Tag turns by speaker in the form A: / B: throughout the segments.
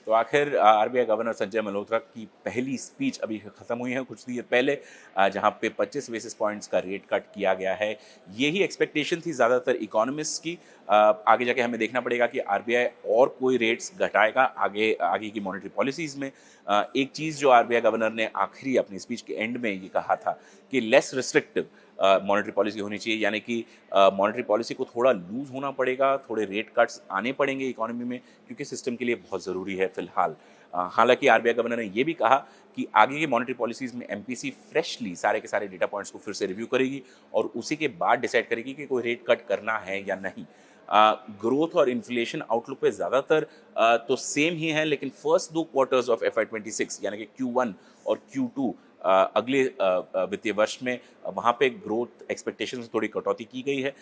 A: तो आखिर RBI governor Sanjay Malhotra की पहली स्पीच अभी ख़त्म हुई है कुछ देर पहले, जहां पे 25 बेसिस पॉइंट्स का रेट कट किया गया है। यही एक्सपेक्टेशन थी ज़्यादातर इकोनॉमिस्ट्स की। आगे जाके हमें देखना पड़ेगा कि आरबीआई और कोई रेट्स घटाएगा आगे आगे की मॉनेटरी पॉलिसीज़ में। एक चीज़ जो आरबीआई गवर्नर ने आखिरी अपनी स्पीच के एंड में ये कहा था कि लेस रिस्ट्रिक्टिव मॉनेटरी पॉलिसी होनी चाहिए, यानी कि मॉनेटरी पॉलिसी को थोड़ा लूज होना पड़ेगा, थोड़े रेट कट्स आने पड़ेंगे इकोनॉमी में, क्योंकि सिस्टम के लिए बहुत ज़रूरी है फिलहाल। हालांकि आरबीआई गवर्नर ने ये भी कहा कि आगे की मॉनेटरी पॉलिसीज़ में एमपीसी फ्रेशली सारे के सारे डेटा पॉइंट्स को फिर से रिव्यू करेगी और उसी के बाद डिसाइड करेगी कि कोई रेट कट करना है या नहीं। ग्रोथ और इन्फ्लेशन आउटलुक पे ज़्यादातर तो सेम ही है, लेकिन फर्स्ट 2 क्वार्टर्स ऑफ FY26 यानी कि Q1 और Q2 अगले वित्तीय वर्ष में वहाँ पे ग्रोथ एक्सपेक्टेशन से थोड़ी कटौती की गई है।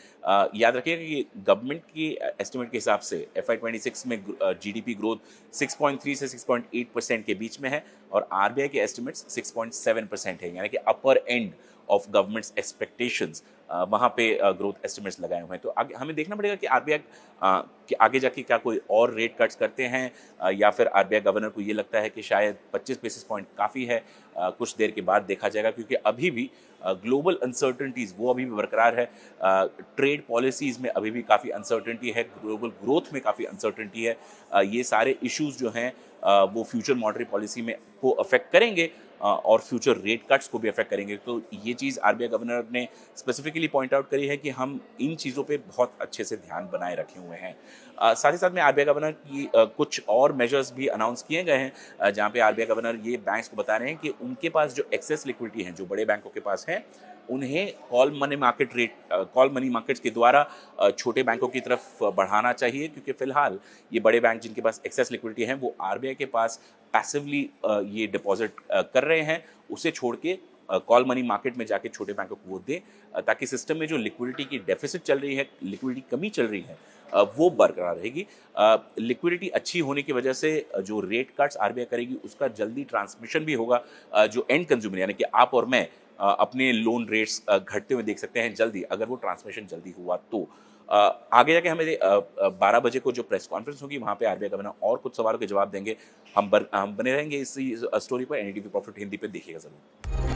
A: याद रखिएगा कि गवर्नमेंट की एस्टिमेट के हिसाब से FY26 में जीडीपी ग्रोथ 6.3 से 6.8% के बीच में है और आरबीआई के एस्टिमेट्स 6.7% है, यानी कि अपर एंड ऑफ गवर्नमेंट्स एक्सपेक्टेशंस वहाँ पे ग्रोथ एस्टिमेट्स लगाए हुए हैं। तो आगे हमें देखना पड़ेगा कि आरबीआई कि आगे जाके क्या कोई और रेट कट्स करते हैं या फिर आरबीआई गवर्नर को ये लगता है कि शायद 25 बेसिस पॉइंट काफ़ी है। कुछ देर के बाद देखा जाएगा, क्योंकि अभी भी ग्लोबल अनसर्टनिटीज़ वो अभी भी बरकरार है। ट्रेड पॉलिसीज़ में अभी भी काफ़ी अनसर्टनिटी है, ग्लोबल ग्रोथ में काफ़ी अनसर्टनिटी है। ये सारे इश्यूज़ जो हैं वो फ्यूचर मॉनेटरी पॉलिसी में को अफेक्ट करेंगे और फ्यूचर रेट कट्स को भी अफेक्ट करेंगे। तो ये चीज़ आरबीआई गवर्नर ने स्पेसिफिकली पॉइंट आउट करी है कि हम इन चीज़ों पे बहुत अच्छे से ध्यान बनाए रखे हुए हैं। साथ ही साथ में आरबीआई गवर्नर की कुछ और मेजर्स भी अनाउंस किए गए हैं, जहाँ पे आरबीआई गवर्नर ये बैंक्स को बता रहे हैं कि उनके पास जो एक्सेस लिक्विडिटी है, जो बड़े बैंकों के पास है, उन्हें कॉल मनी मार्केट्स के द्वारा छोटे बैंकों की तरफ बढ़ाना चाहिए, क्योंकि फिलहाल ये बड़े बैंक जिनके पास एक्सेस लिक्विडिटी है वो आरबीआई के पास पैसिवली ये डिपॉजिट कर रहे हैं, उसे छोड़ के कॉल मनी मार्केट में जाके छोटे बैंकों को वो दें, ताकि सिस्टम में जो लिक्विडिटी की डेफिसिट चल रही है, लिक्विडिटी कमी चल रही है, वो बरकरार रहेगी। लिक्विडिटी अच्छी होने की वजह से जो रेट कट्स आरबीआई करेगी उसका जल्दी ट्रांसमिशन भी होगा, जो एंड कंज्यूमर यानी कि आप और मैं अपने लोन रेट्स घटते हुए देख सकते हैं जल्दी, अगर वो ट्रांसमिशन जल्दी हुआ तो। आगे जाके हमें 12 बजे को जो प्रेस कॉन्फ्रेंस होगी वहाँ पे आरबीआई गवर्नर और कुछ सवालों के जवाब देंगे। हम बने रहेंगे इस स्टोरी पर। एनडीटीवी प्रॉफिट हिंदी पे देखिएगा ज़रूर।